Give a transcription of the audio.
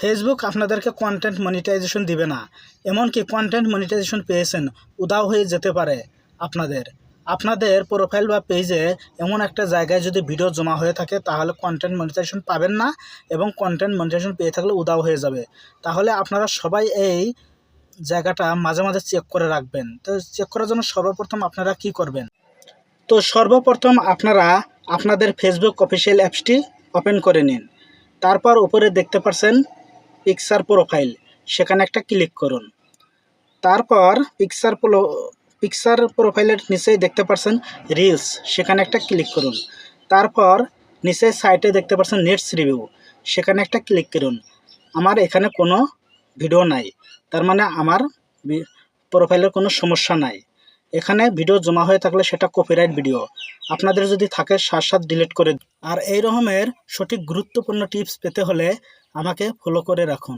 Facebook আপনাদেরকে content monetization দিবে না, এমনকি কন্টেন্ট মনিটাইজেশন পেয়েছেন উধাও হয়ে যেতে পারে। আপনাদের প্রোফাইল বা পেজে এমন একটা জায়গায় যদি ভিডিও জমা হয়ে থাকে তাহলে কন্টেন্ট মনিটাইজেশন পাবেন না, এবং কন্টেন্ট মনিটাইজেশন পেয়ে থাকলে উধাও হয়ে যাবে। তাহলে আপনারা সবাই এই জায়গাটা মাঝে মাঝে চেক করে রাখবেন। তো চেক করার জন্য সর্বপ্রথম আপনারা কি করবেন? তো সর্বপ্রথম আপনারা আপনাদের ফেসবুক অফিসিয়াল অ্যাপসটি ওপেন করে নিন। তারপর উপরে দেখতে পাচ্ছেন পিকচার প্রোফাইল, সেখানে একটা ক্লিক করুন। তারপর পিকচার প্রোফাইলের নিচেই দেখতে পাচ্ছেন রিলস, সেখানে একটা ক্লিক করুন। তারপর নিচে সাইটে দেখতে পাচ্ছেন নেটস রিভিউ, সেখানে একটা ক্লিক করুন। আমার এখানে কোনো ভিডিও নাই, তার মানে আমার প্রোফাইলের কোনো সমস্যা নাই। এখানে ভিডিও জমা হয়ে থাকলে সেটা কপিরাইট ভিডিও, আপনাদের যদি থাকে সাথে ডিলিট করে। আর এই রকমের সঠিক গুরুত্বপূর্ণ টিপস পেতে হলে আমাকে ফলো করে রাখুন।